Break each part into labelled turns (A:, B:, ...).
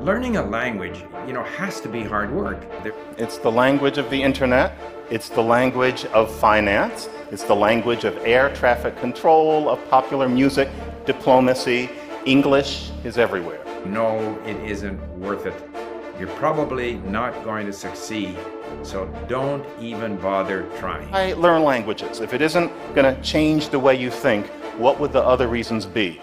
A: Learning a language, has to be hard work.
B: It's the language of the internet. It's the language of finance. It's the language of air traffic control, of popular music, diplomacy. English is everywhere.
A: No, it isn't worth it. You're probably not going to succeed, so don't even bother trying.
B: I learn languages. If it isn't going to change the way you think, what would the other reasons be?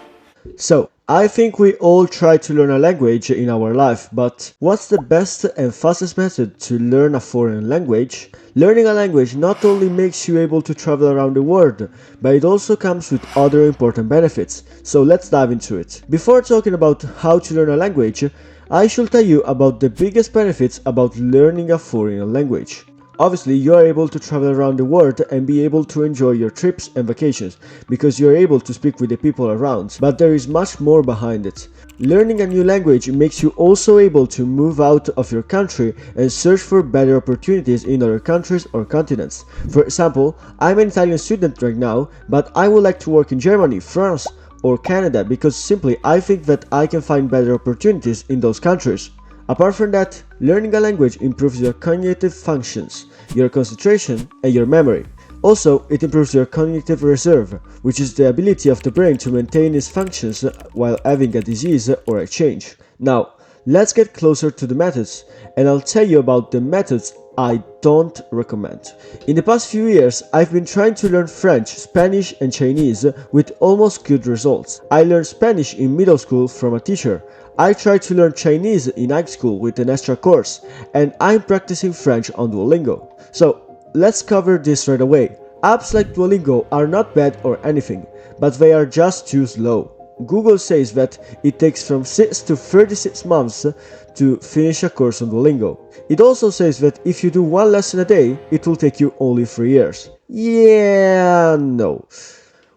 C: So, I think we all try to learn a language in our life, but what's the best and fastest method to learn a foreign language? Learning a language not only makes you able to travel around the world, but it also comes with other important benefits. So let's dive into it. Before talking about how to learn a language, I should tell you about the biggest benefits about learning a foreign language. Obviously, you are able to travel around the world and be able to enjoy your trips and vacations, because you are able to speak with the people around, but there is much more behind it. Learning a new language makes you also able to move out of your country and search for better opportunities in other countries or continents. For example, I'm an Italian student right now, but I would like to work in Germany, France, or Canada because simply I think that I can find better opportunities in those countries. Apart from that, learning a language improves your cognitive functions, your concentration, and your memory. Also, it improves your cognitive reserve, which is the ability of the brain to maintain its functions while having a disease or a change. Now, let's get closer to the methods, and I'll tell you about the methods I don't recommend. In the past few years, I've been trying to learn French, Spanish, and Chinese with almost good results. I learned Spanish in middle school from a teacher. I tried to learn Chinese in high school with an extra course, and I'm practicing French on Duolingo. So, let's cover this right away. Apps like Duolingo are not bad or anything, but they are just too slow. Google says that it takes from 6 to 36 months to finish a course on Duolingo. It also says that if you do one lesson a day, it will take you only 3 years. Yeah, no.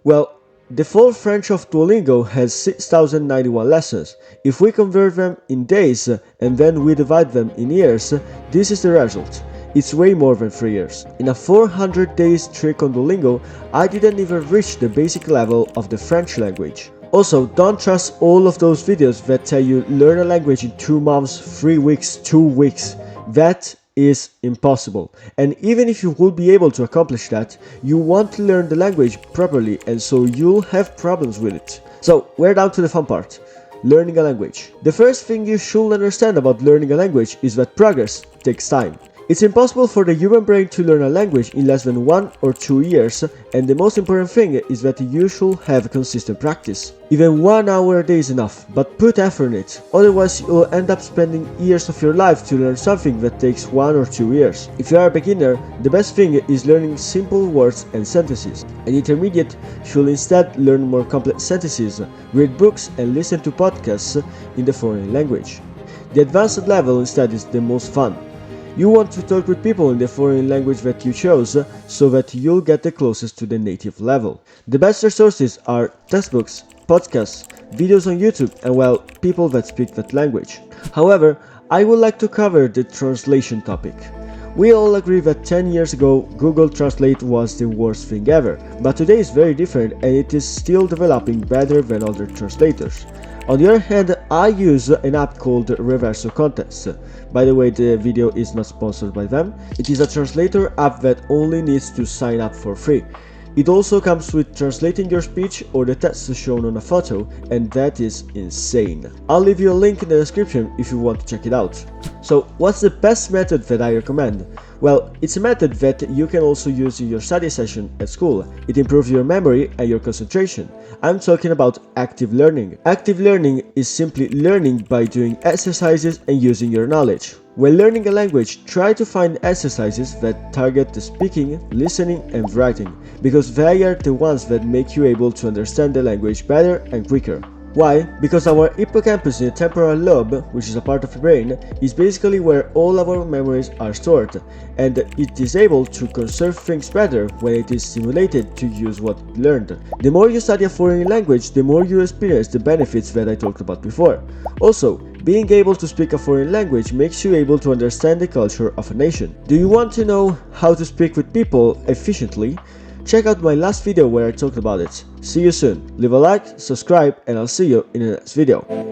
C: Well, the full French of Duolingo has 6,091 lessons. If we convert them in days and then we divide them in years, this is the result. It's way more than 3 years. In a 400 days trick on Duolingo, I didn't even reach the basic level of the French language. Also, don't trust all of those videos that tell you learn a language in 2 months, 3 weeks, 2 weeks. That is impossible. And even if you will be able to accomplish that, you want to learn the language properly, and so you'll have problems with it. So, we're down to the fun part. Learning a language. The first thing you should understand about learning a language is that progress takes time. It's impossible for the human brain to learn a language in less than 1 or 2 years, and the most important thing is that you should have consistent practice. Even 1 hour a day is enough, but put effort in it, otherwise you'll end up spending years of your life to learn something that takes 1 or 2 years. If you are a beginner, the best thing is learning simple words and sentences. An intermediate should instead learn more complex sentences, read books and listen to podcasts in the foreign language. The advanced level instead is the most fun. You want to talk with people in the foreign language that you chose, so that you'll get the closest to the native level. The best resources are textbooks, podcasts, videos on YouTube, and well, people that speak that language. However, I would like to cover the translation topic. We all agree that 10 years ago, Google Translate was the worst thing ever, but today is very different and it is still developing better than other translators. On the other hand, I use an app called Reverso Context. By the way, the video is not sponsored by them. It is a translator app that only needs to sign up for free. It also comes with translating your speech or the text shown on a photo, and that is insane. I'll leave you a link in the description if you want to check it out. So, what's the best method that I recommend? Well, it's a method that you can also use in your study session at school. It improves your memory and your concentration. I'm talking about active learning. Active learning is simply learning by doing exercises and using your knowledge. When learning a language, try to find exercises that target the speaking, listening and writing, because they are the ones that make you able to understand the language better and quicker. Why? Because our hippocampus in the temporal lobe, which is a part of the brain, is basically where all our memories are stored, and it is able to conserve things better when it is stimulated to use what it learned. The more you study a foreign language, the more you experience the benefits that I talked about before. Also, being able to speak a foreign language makes you able to understand the culture of a nation. Do you want to know how to speak with people efficiently? Check out my last video where I talked about it. See you soon. Leave a like, subscribe, and I'll see you in the next video.